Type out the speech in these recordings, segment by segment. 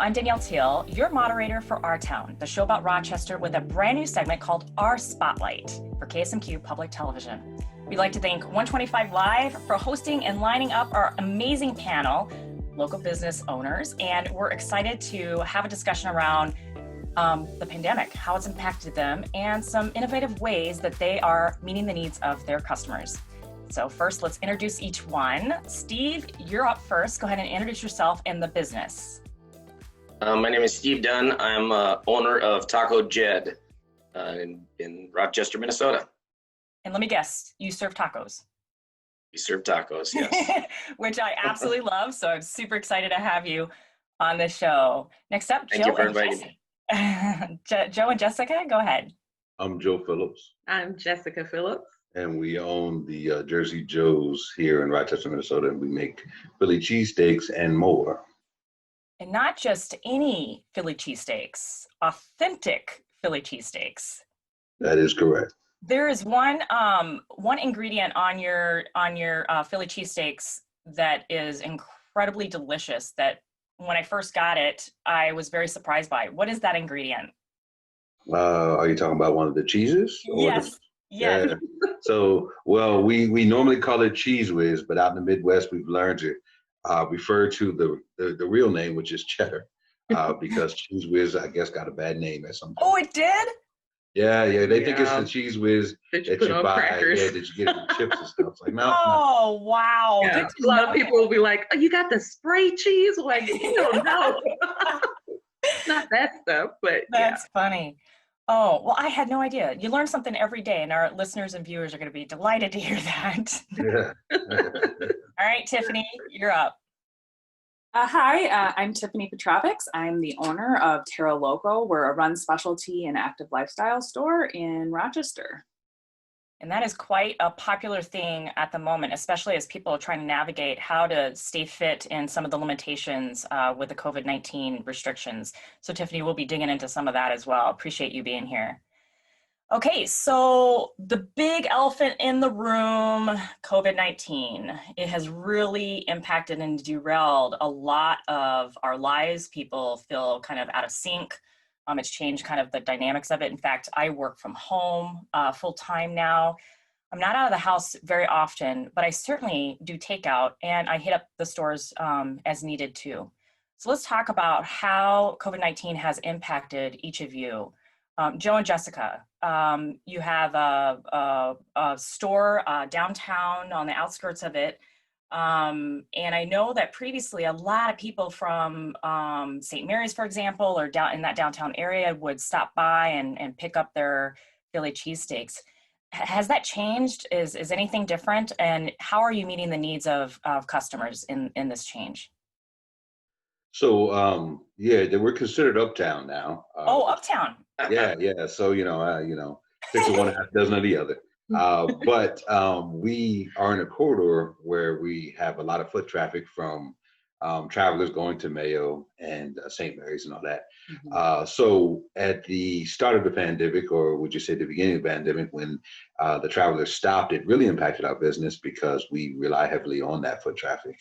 I'm Danielle Teal, your moderator for Our Town, the show about Rochester with a brand new segment called Our Spotlight for KSMQ Public Television. We'd like to thank 125 Live for hosting and lining up our amazing panel, local business owners, and we're excited to have a discussion around the pandemic, how it's impacted them, and some innovative ways that they are meeting the needs of their customers. So first, let's introduce each one. Steve, you're up first. Go ahead and introduce yourself and the business. My name is Steve Dunn. I'm owner of Taco Jed in Rochester, Minnesota. And let me guess, you serve tacos. We serve tacos, yes. Which I absolutely love, so I'm super excited to have you on the show. Next up, Thank you for inviting me. Joe and Jessica, go ahead. I'm Joe Phillips. I'm Jessica Phillips. And we own the Jersey Joe's here in Rochester, Minnesota, and we make Philly cheesesteaks and more. And not just any Philly cheesesteaks, authentic Philly cheesesteaks. That is correct. There is one ingredient on your Philly cheesesteaks that is incredibly delicious that when I first got it, I was very surprised by. What is that ingredient? Are you talking about one of the cheeses? Yes. Yeah. So, well, we normally call it Cheese Whiz, but out in the Midwest, we've learned to refer to the real name, which is cheddar, because Cheese Whiz, I guess, got a bad name at some point. Oh, it did? Yeah. They think it's the Cheese Whiz that you buy. Crackers. Yeah, that you get with chips and stuff. It's like, no. Oh, wow. Yeah. A lot of people will be like, oh, you got the spray cheese? Like, you don't know. Not that stuff, but that's funny. Oh, well, I had no idea. You learn something every day, and our listeners and viewers are going to be delighted to hear that. Yeah. All right, Tiffany, you're up. Hi, I'm Tiffany Piotrowicz. I'm the owner of Terra Loco. We're a run specialty and active lifestyle store in Rochester. And that is quite a popular thing at the moment, especially as people are trying to navigate how to stay fit in some of the limitations with the COVID-19 restrictions. So Tiffany, we'll be digging into some of that as well. Appreciate you being here. Okay, so the big elephant in the room, COVID-19. It has really impacted and derailed a lot of our lives. People feel kind of out of sync. It's changed kind of the dynamics of it. In fact, I work from home full time now. I'm not out of the house very often, but I certainly do takeout and I hit up the stores as needed too. So let's talk about how COVID-19 has impacted each of you. Joe and Jessica, you have a store downtown on the outskirts of it. And I know that previously a lot of people from St. Mary's, for example, or down in that downtown area would stop by and pick up their Philly cheesesteaks. Has that changed? Is anything different? And how are you meeting the needs of customers in this change? So, we're considered uptown now. Uptown. Yeah. So, 6 of one, half dozen of the other. But we are in a corridor where we have a lot of foot traffic from travelers going to Mayo and St. Mary's and all that. Mm-hmm. So at the start of the pandemic, or would you say the beginning of the pandemic, when the travelers stopped, it really impacted our business because we rely heavily on that foot traffic.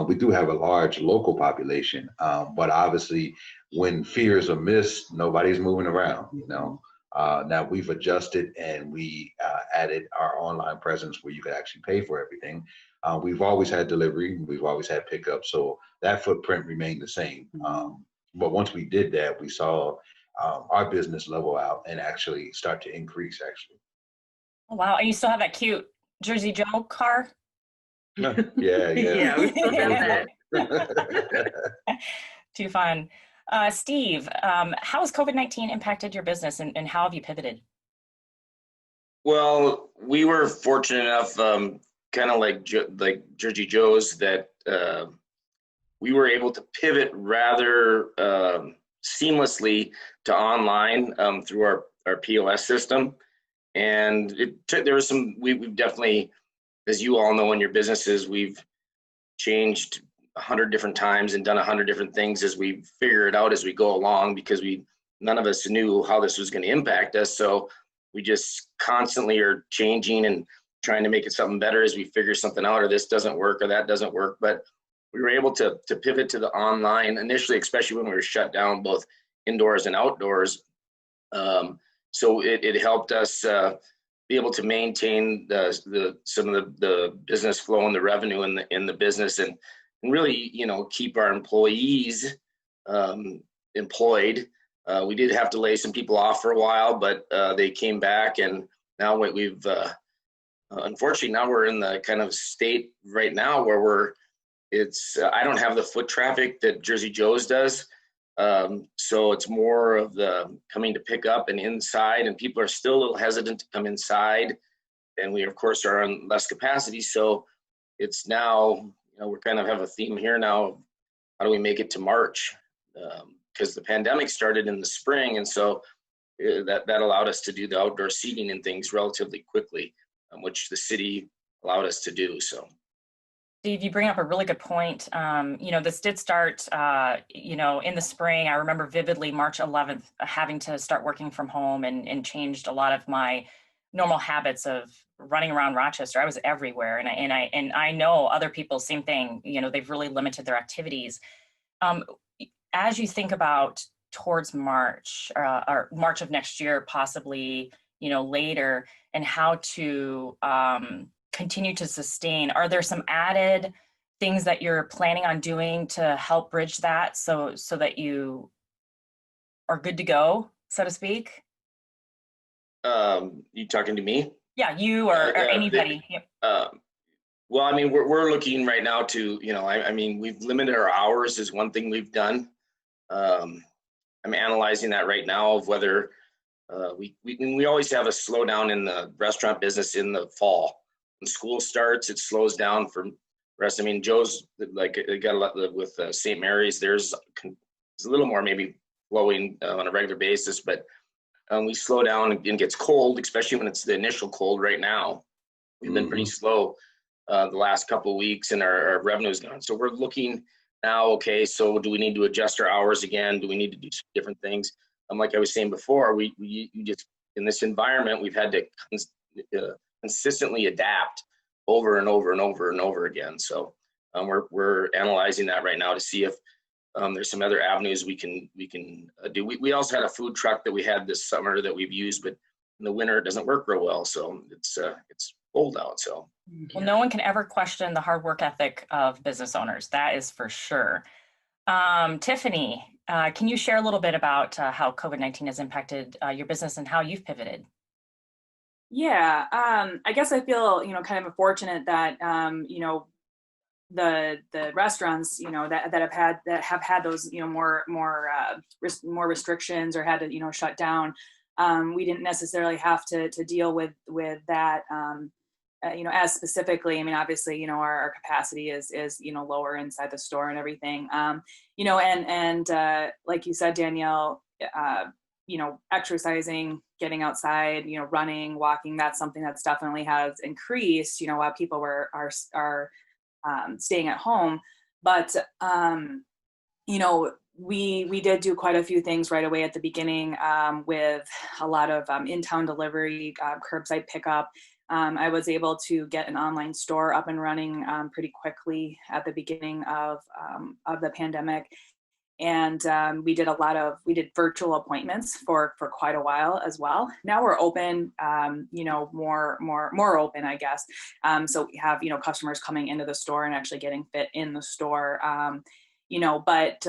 We do have a large local population, but obviously when fears are missed, nobody's moving around, Now we've adjusted and we added our online presence where you could actually pay for everything. We've always had delivery, we've always had pickup, so that footprint remained the same. But once we did that, we saw our business level out and actually start to increase, actually. Oh, wow, and you still have that cute Jersey Joe car? Yeah. Yeah, we still have that. Too fun. Steve, how has COVID-19 impacted your business and how have you pivoted? Well, we were fortunate enough, kind of like Jersey Joe's, that we were able to pivot rather seamlessly to online through our POS system. And there was we've definitely, as you all know in your businesses, we've changed 100 different times and done 100 different things as we figure it out as we go along, because none of us knew how this was going to impact us. So we just constantly are changing and trying to make it something better as we figure something out, or this doesn't work or that doesn't work. But we were able to pivot to the online initially, especially when we were shut down both indoors and outdoors. So it helped us be able to maintain some of the business flow and the revenue in the business, and really, you know, keep our employees employed. We did have to lay some people off for a while, but they came back, and now we've unfortunately, now we're in the kind of state right now where I don't have the foot traffic that Jersey Joe's does. So it's more of the coming to pick up and inside, and people are still a little hesitant to come inside. And we, of course, are on less capacity. So it's now, you know, we're kind of have a theme here now. How do we make it to March? Because the pandemic started in the spring. And so that allowed us to do the outdoor seating and things relatively quickly, which the city allowed us to do. So. Steve, you bring up a really good point. You know, this did start, you know, in the spring. I remember vividly March 11th having to start working from home and changed a lot of my normal habits of running around Rochester. I was everywhere, and I know other people, same thing. You know, they've really limited their activities. As you think about towards March or March of next year, possibly, you know, later, and how to continue to sustain, are there some added things that you're planning on doing to help bridge that so that you are good to go, so to speak? You talking to me? Yeah, you or anybody. Well, I mean, we're looking right now to, you know, I mean, we've limited our hours is one thing we've done. I'm analyzing that right now of whether we always have a slowdown in the restaurant business in the fall. When school starts, it slows down for rest. I mean, Joe's, like, it got a lot with St. Mary's. There's a little more maybe flowing on a regular basis, but we slow down and gets cold, especially when it's the initial cold right now. We've been pretty slow the last couple of weeks, and our revenue's gone. So we're looking now, okay, so do we need to adjust our hours again? Do we need to do different things? Like I was saying before, we just, in this environment, we've had to consistently adapt over and over and over and over again. So we're analyzing that right now to see if there's some other avenues we can do. We also had a food truck that we had this summer that we've used, but in the winter it doesn't work real well. So it's cold out. So. Well, no one can ever question the hard work ethic of business owners. That is for sure. Tiffany, can you share a little bit about how COVID-19 has impacted your business and how you've pivoted? Yeah, I guess I feel, you know, kind of fortunate that, you know, the restaurants, you know, that have had those, you know, more restrictions or had to, you know, shut down. We didn't necessarily have to deal with that, you know, as specifically. I mean, obviously, you know, our capacity is, you know, lower inside the store and everything. You know, and like you said, Danielle, you know, exercising, getting outside, you know, running, walking, that's something that's definitely has increased, you know, while people are staying at home. But, you know, we did do quite a few things right away at the beginning with a lot of in-town delivery, curbside pickup. I was able to get an online store up and running pretty quickly at the beginning of the pandemic. And we did virtual appointments for quite a while as well. Now we're open, you know, more open, I guess. So we have, you know, customers coming into the store and actually getting fit in the store, you know, but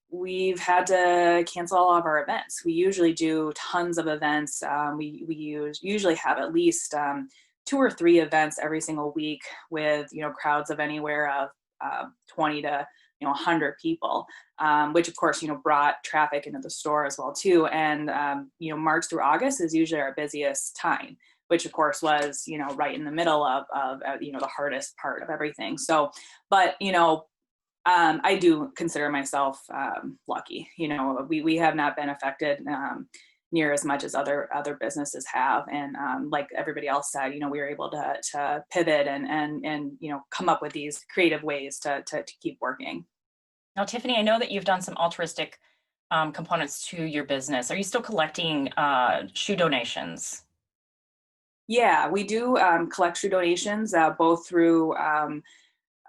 we've had to cancel all of our events. We usually do tons of events. We usually have at least 2 or 3 events every single week with, you know, crowds of anywhere of 20 to, you know, 100 people, which of course, you know, brought traffic into the store as well too. And, you know, March through August is usually our busiest time, which of course was, you know, right in the middle of you know, the hardest part of everything. So, but, you know, I do consider myself lucky. You know, we have not been affected near as much as other businesses have. And like everybody else said, you know, we were able to pivot and you know, come up with these creative ways to keep working. Now, Tiffany, I know that you've done some altruistic components to your business. Are you still collecting shoe donations? Yeah, we do collect shoe donations both through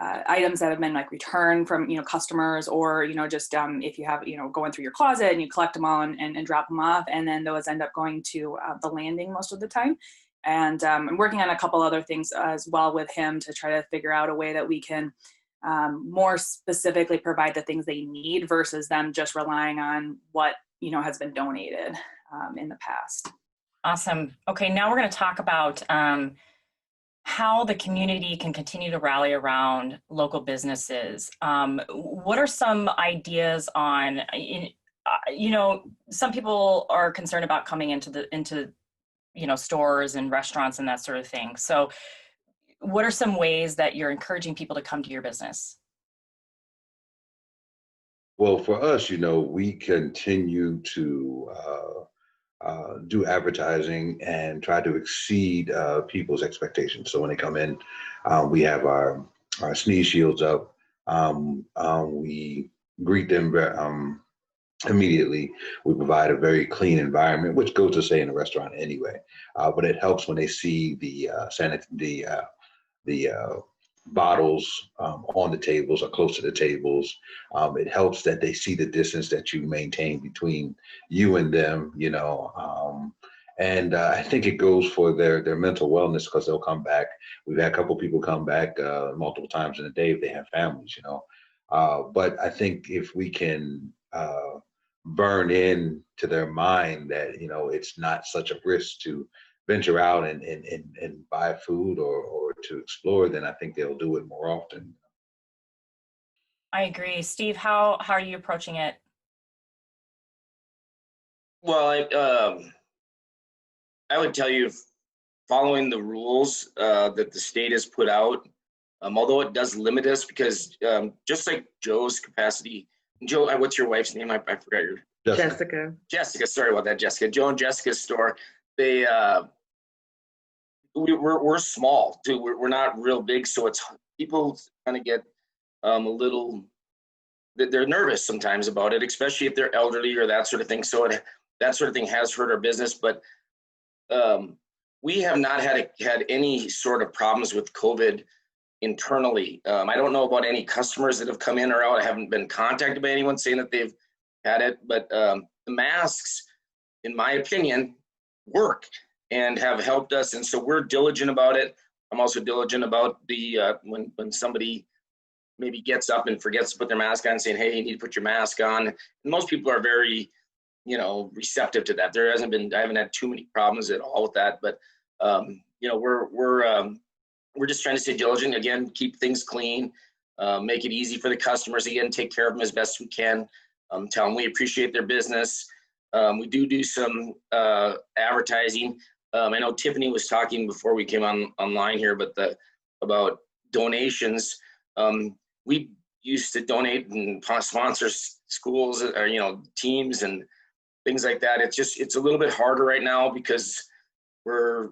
items that have been like returned from, customers, or, just if you have, going through your closet and you collect them all and drop them off, and then those end up going to the landing most of the time. And I'm working on a couple other things as well with him to try to figure out a way that we can more specifically provide the things they need versus them just relying on what, has been donated in the past. Awesome. Okay, now we're going to talk about how the community can continue to rally around local businesses. What are some ideas on, some people are concerned about coming into stores and restaurants and that sort of thing. So what are some ways that you're encouraging people to come to your business? Well, for us, we continue to do advertising and try to exceed people's expectations. So when they come in, we have our sneeze shields up. We greet them immediately. We provide a very clean environment, which goes to say in a restaurant anyway. But it helps when they see the bottles on the tables or close to the tables. It helps that they see the distance that you maintain between you and them, and I think it goes for their mental wellness, because they'll come back. We've had a couple people come back multiple times in a day if they have families, but I think if we can burn in to their mind that, it's not such a risk to venture out and buy food or to explore, then I think they'll do it more often. I agree. Steve, how are you approaching it? Well, I would tell you, following the rules that the state has put out, although it does limit us, because just like Joe's capacity, Joe, what's your wife's name? I forgot your. Jessica. Jessica, sorry about that, Jessica. Joe and Jessica's store, they we're small too. We're not real big, so it's people kind of get a little. They're nervous sometimes about it, especially if they're elderly or that sort of thing. So that sort of thing has hurt our business, but we have not had any sort of problems with COVID internally. I don't know about any customers that have come in or out. I haven't been contacted by anyone saying that they've had it, but the masks, in my opinion, work and have helped us. And so we're diligent about it. I'm also diligent about the when somebody maybe gets up and forgets to put their mask on, saying, hey, you need to put your mask on. And most people are very, receptive to that. I haven't had too many problems at all with that, but we're just trying to stay diligent, again, keep things clean, make it easy for the customers, again, take care of them as best we can, tell them we appreciate their business. We do some advertising. I know Tiffany was talking before we came online here, but about donations. We used to donate and sponsor schools or teams and things like that. It's a little bit harder right now because we're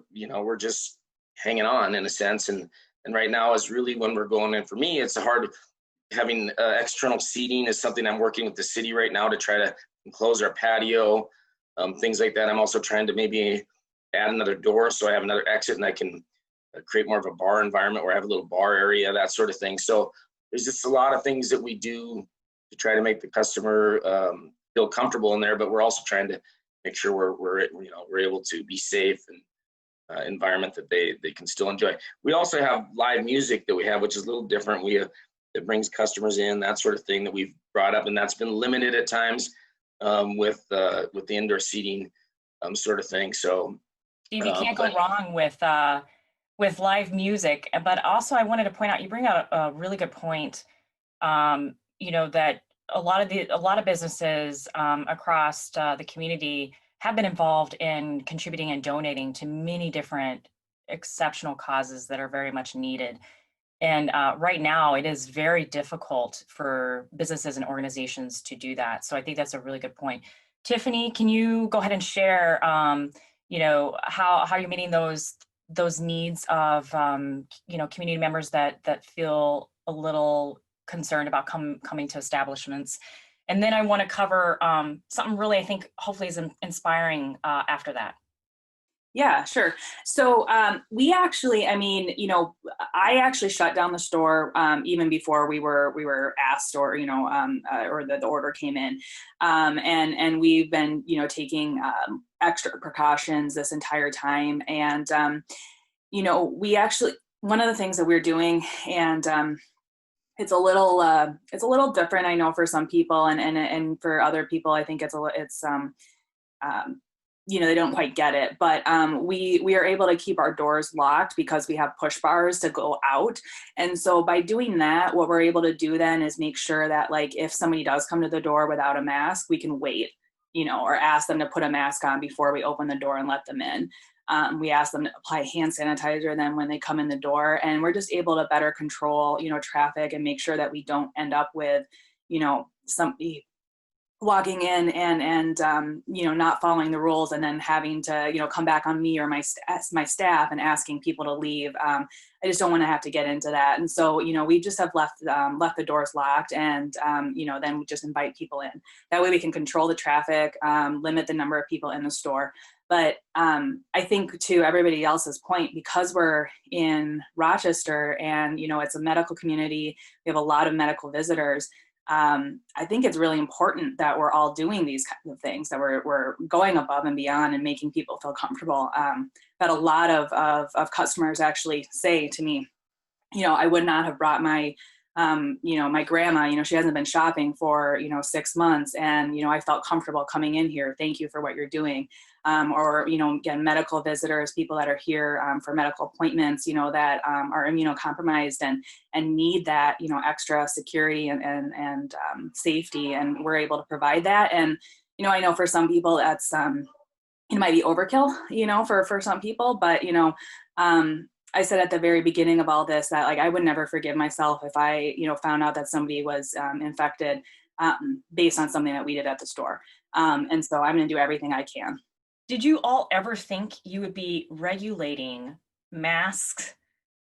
just hanging on in a sense, and right now is really when we're going in. For me, it's hard having external seating is something I'm working with the city right now to try to enclose our patio, things like that. I'm also trying to maybe add another door so I have another exit and I can create more of a bar environment where I have a little bar area, that sort of thing. So there's just a lot of things that we do to try to make the customer feel comfortable in there, but we're also trying to make sure we're able to be safe and environment that they can still enjoy. We also have live music that we have, which is a little different. It brings customers in, that sort of thing that we've brought up, and that's been limited at times with the indoor seating sort of thing. So Steve, you can't go wrong with live music. But also, I wanted to point out, you bring out a really good point. That a lot of businesses across the community have been involved in contributing and donating to many different exceptional causes that are very much needed. And right now, it is very difficult for businesses and organizations to do that. So I think that's a really good point. Tiffany, can you go ahead and share, how you're meeting those needs of, community members that feel a little concerned about coming to establishments? And then I want to cover something really, I think, hopefully is inspiring after that. Yeah, sure. So we actually, I actually shut down the store even before we were asked, or or the order came in, and we've been taking extra precautions this entire time. And we actually, one of the things that we're doing, and it's a little different, I know, for some people, and for other people, I think they don't quite get it, but we are able to keep our doors locked because we have push bars to go out. And so by doing that, what we're able to do then is make sure that, like, if somebody does come to the door without a mask, we can wait, or ask them to put a mask on before we open the door and let them in. We ask them to apply hand sanitizer then when they come in the door, and we're just able to better control, traffic, and make sure that we don't end up with, somebody walking in and not following the rules, and then having to, come back on me or my staff and asking people to leave. I just don't want to have to get into that. And so, we just have left the doors locked, and, then we just invite people in. That way we can control the traffic, limit the number of people in the store. But I think, to everybody else's point, because we're in Rochester and, it's a medical community, we have a lot of medical visitors. I think it's really important that we're all doing these kinds of things, that we're going above and beyond and making people feel comfortable. But a lot of customers actually say to me, I would not have brought my my grandma, she hasn't been shopping for, 6 months, and, I felt comfortable coming in here. Thank you for what you're doing. Or, again, medical visitors, people that are here for medical appointments, that are immunocompromised and need that, extra security and safety. And we're able to provide that. And, I know for some people that's, it might be overkill, for some people, but, I said at the very beginning of all this that, like, I would never forgive myself if I, found out that somebody was infected based on something that we did at the store. And so I'm going to do everything I can. Did you all ever think you would be regulating masks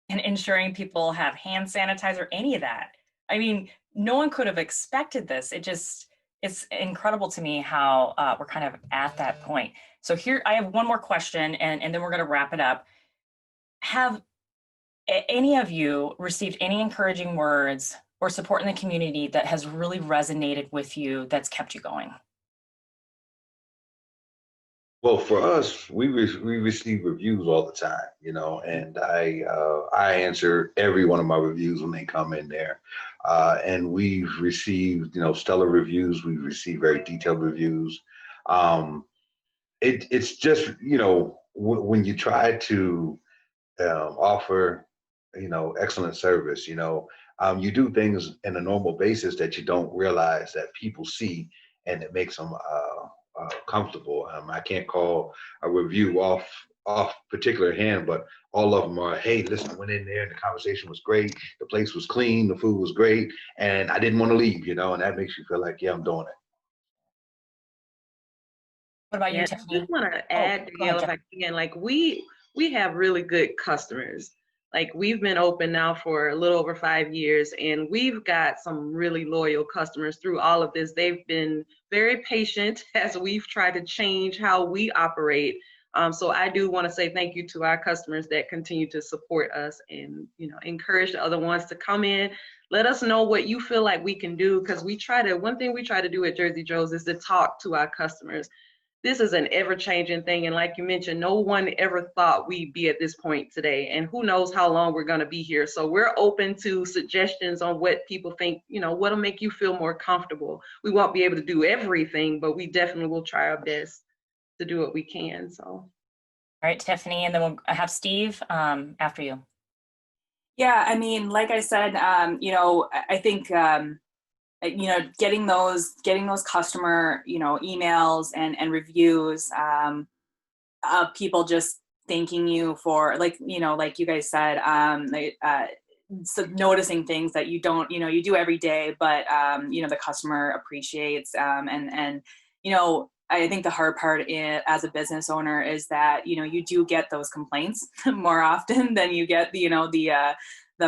and ensuring people have hand sanitizer, any of that? I mean, no one could have expected this. It's incredible to me how we're kind of at that point. So here, I have one more question, and then we're going to wrap it up. Have any of you received any encouraging words or support in the community that has really resonated with you, that's kept you going? Well, for us, we receive reviews all the time, and I answer every one of my reviews when they come in there, and we've received stellar reviews. We've received very detailed reviews. It's just when you try to offer excellent service, you do things in a normal basis that you don't realize that people see, and it makes them comfortable. I can't call a review off particular hand, but all of them are, hey, listen, I went in there and the conversation was great, the place was clean, the food was great, and I didn't want to leave, and that makes you feel like, yeah, I'm doing it. What about you, I Tiffany? just want to add, Danielle, if I can, like, we have really good customers. Like, we've been open now for a little over 5 years, and we've got some really loyal customers through all of this. They've been very patient as we've tried to change how we operate. So I do want to say thank you to our customers that continue to support us, and encourage the other ones to come in. Let us know what you feel like we can do, because one thing we try to do at Jersey Joe's is to talk to our customers. This is an ever-changing thing, and like you mentioned, no one ever thought we'd be at this point today, and who knows how long we're going to be here. So we're open to suggestions on what people think, what'll make you feel more comfortable. We won't be able to do everything, but we definitely will try our best to do what we can. So, All right, Tiffany, and then we'll have Steve after you. Yeah, I mean, like I said, I think getting those customer emails and reviews of people just thanking you for, like you guys said, so noticing things that you don't you do every day, but the customer appreciates, and I think the hard part as a business owner is that you do get those complaints more often than you get the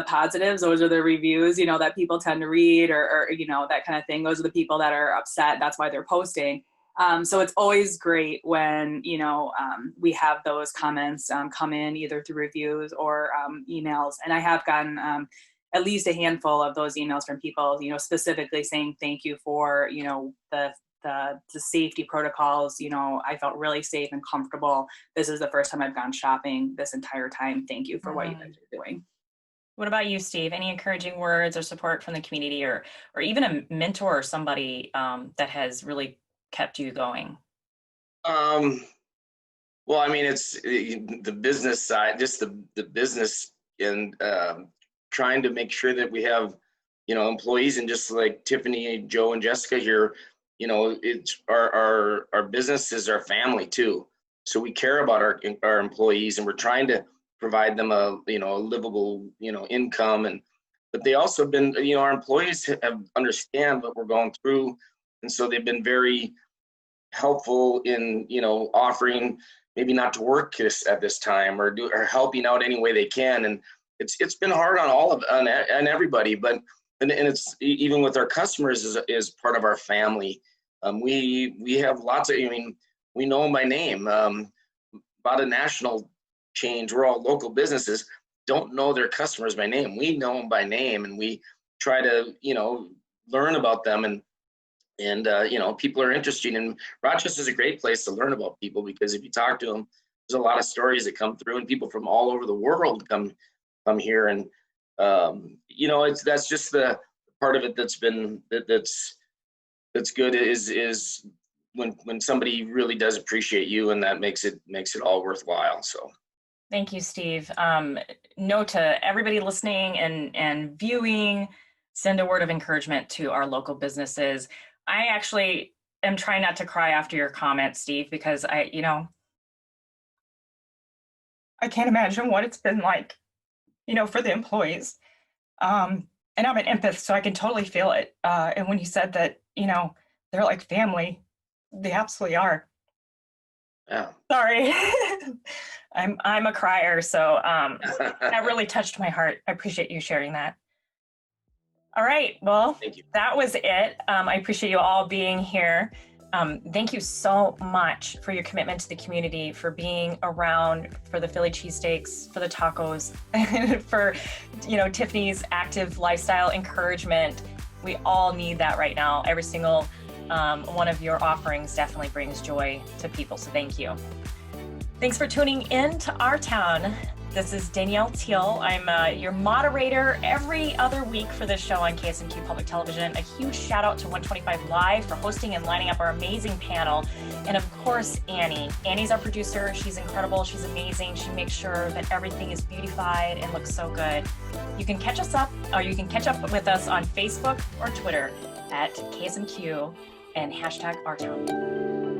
positives. Those are the reviews, that people tend to read, or that kind of thing. Those are the people that are upset. That's why they're posting. So it's always great when, we have those comments come in either through reviews or emails. And I have gotten at least a handful of those emails from people, specifically saying thank you for, the safety protocols. I felt really safe and comfortable. This is the first time I've gone shopping this entire time. Thank you for what you guys are doing. What about you, Steve? Any encouraging words or support from the community, or even a mentor or somebody that has really kept you going? Well, I mean, it's the business side, just the business, and trying to make sure that we have, employees, and just like Tiffany, Joe, and Jessica here, it's our business is our family too. So we care about our employees, and we're trying to provide them a livable income, but they also been, our employees have understand what we're going through, and so they've been very helpful in offering maybe not to work at this time, or helping out any way they can. And it's been hard on everybody, but it's even with our customers is part of our family. We have lots of, we know them by name. About a national change, we're all local businesses, don't know their customers by name. We know them by name, and we try to learn about them, and people are interested. And Rochester is a great place to learn about people, because if you talk to them, there's a lot of stories that come through, and people from all over the world come here. And that's just the part of it that's good is when somebody really does appreciate you, and that makes it all worthwhile. So thank you, Steve. Note to everybody listening and viewing, send a word of encouragement to our local businesses. I actually am trying not to cry after your comment, Steve, because I can't imagine what it's been like, for the employees. And I'm an empath, so I can totally feel it. And when you said that, they're like family, they absolutely are. Yeah. Sorry. I'm a crier, so that really touched my heart. I appreciate you sharing that. All right, well, thank you. That was it. I appreciate you all being here. Thank you so much for your commitment to the community, for being around, for the Philly cheesesteaks, for the tacos, and for Tiffany's active lifestyle encouragement. We all need that right now. Every single one of your offerings definitely brings joy to people, so thank you. Thanks for tuning in to Our Town. This is Danielle Teal. I'm your moderator every other week for this show on KSMQ Public Television. A huge shout out to 125 Live for hosting and lining up our amazing panel. And of course, Annie. Annie's our producer. She's incredible. She's amazing. She makes sure that everything is beautified and looks so good. You can catch us up, or you can catch up with us on Facebook or Twitter at KSMQ and #OurTown.